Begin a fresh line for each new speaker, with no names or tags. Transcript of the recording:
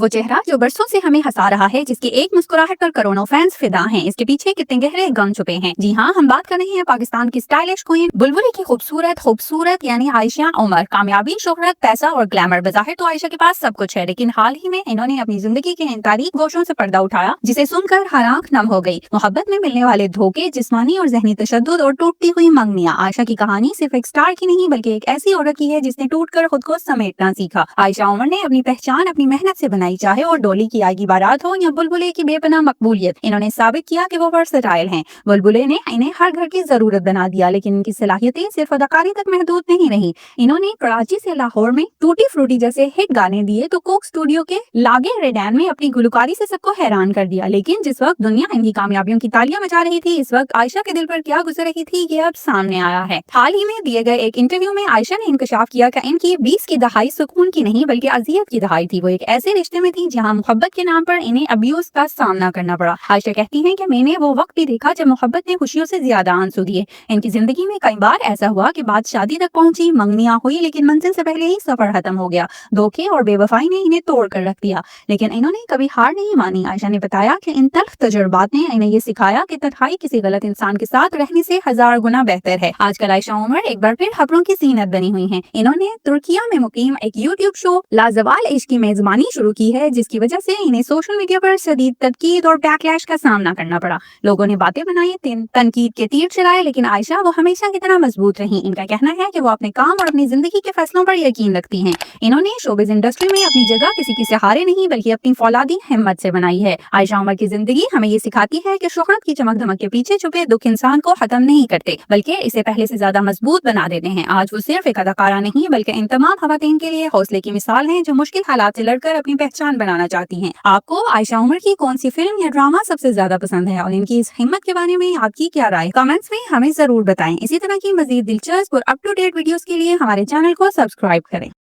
وہ چہرہ جو برسوں سے ہمیں ہنسا رہا ہے، جس کی ایک مسکراہٹ پر کروڑوں فینس فدا ہیں، اس کے پیچھے کتنے گہرے غم چھپے ہیں۔ جی ہاں، ہم بات کر رہے ہیں پاکستان کی اسٹائلش کوئین بلبلی کی خوبصورت یعنی عائشہ عمر۔ کامیابی، شہرت، پیسہ اور گلیمر، بظاہر تو عائشہ کے پاس سب کچھ ہے، لیکن حال ہی میں انہوں نے اپنی زندگی کے ان تاریک گوشوں سے پردہ اٹھایا جسے سن کر ہر آنکھ نم ہو گئی۔ محبت میں ملنے والے دھوکے، جسمانی اور ذہنی تشدد اور ٹوٹتی ہوئی منگنیاں۔ عائشہ کی کہانی صرف ایک سٹار کی نہیں بلکہ ایک ایسی عورت کی ہے جس نے ٹوٹ کر خود کو سمیٹنا سیکھا۔ عائشہ عمر نے اپنی پہچان اپنی محنت سے بنائی، چاہے وہ ڈولی کی آئے گی بارات ہو یا بلبلے کی بے پناہ مقبولیت۔ انہوں نے ثابت کیا کہ وہ ورسٹائل ہیں۔ بلبلے نے انہیں ہر گھر کی ضرورت بنا دیا، لیکن ان کی صلاحیتیں صرف اداکاری تک محدود نہیں رہی۔ انہوں نے کراچی سے لاہور میں ٹوٹی فروٹی جیسے ہٹ گانے دیے تو کوک اسٹوڈیو کے لاگے ریڈان میں اپنی گلوکاری سے سب کو حیران کر دیا۔ لیکن جس وقت دنیا ان کی کامیابیوں کی تالیاں بجا رہی تھی، اس وقت عائشہ کے دل پر کیا گزر رہی تھی یہ اب سامنے آیا ہے۔ حال ہی میں دیے گئے ایک انٹرویو میں عائشہ نے انکشاف کیا کہ ان کی 20 کی دہائی سکون کی نہیں بلکہ اذیت کی دہائی تھی۔ وہ ایک ایسے رشتے میں تھی جہاں محبت کے نام پر انہیں ابیوز کا سامنا کرنا پڑا۔ عائشہ کہتی ہیں کہ میں نے وہ وقت بھی دیکھا جب محبت نے خوشیوں سے زیادہ آنسو دیے۔ ان کی زندگی میں کئی بار ایسا ہوا کہ بات شادی تک پہنچی، منگنیاں ہوئی، لیکن منزل سے پہلے ہی سفر ختم ہو گیا۔ دھوکے اور بے وفائی نے انہیں توڑ کر رکھ دیا، لیکن انہوں نے کبھی ہار نہیں مانی۔ عائشہ نے بتایا کہ ان تلخ تجربات نے انہیں یہ سکھایا کہ تنہائی کسی غلط انسان کے ساتھ رہنے سے 1000 گنا بہتر ہے۔ آج کل عائشہ عمر ایک بار پھر خبروں کی زینت بنی ہوئی ہیں۔ انہوں نے ترکیہ میں مقیم ایک یوٹیوب شو لازوال عشق کی میزبانی شروع کی ہے، جس کی وجہ سے انہیں سوشل میڈیا پر شدید تنقید اور بیکلیش کا سامنا کرنا پڑا۔ لوگوں نے باتیں بنائی، تنقید کے تیر چلائے، لیکن عائشہ وہ ہمیشہ کی طرح مضبوط رہیں۔ ان کا کہنا ہے کہ وہ اپنے کام اور اپنی زندگی کے فیصلوں پر یقین رکھتی ہیں۔ انہوں نے شوبز انڈسٹری میں اپنی جگہ کسی کے سہارے نہیں بلکہ اپنی فولادی ہمت سے بنائی ہے۔ عائشہ عمر کی زندگی ہمیں یہ سکھاتی ہے کہ شہرت کی چمک دھمک کے پیچھے چھپے دکھ انسان کو ختم نہیں کرتے بلکہ اسے پہلے سے زیادہ مضبوط بنا دیتے ہیں۔ آج وہ صرف ایک اداکارہ نہیں بلکہ ان تمام خواتین کے لیے حوصلے کی مثال ہیں جو مشکل حالات سے لڑ کر اپنی پہچان بنانا چاہتی ہیں۔ آپ کو عائشہ عمر کی کون سی فلم یا ڈرامہ سب سے زیادہ پسند ہے اور ان کی اس ہمت کے بارے میں آپ کی کیا رائے؟ کمنٹس میں ہمیں ضرور بتائیں۔ اسی طرح کی مزید دلچسپ اور اپ ٹو ڈیٹ ویڈیوز کے لیے ہمارے چینل کو سبسکرائب کریں۔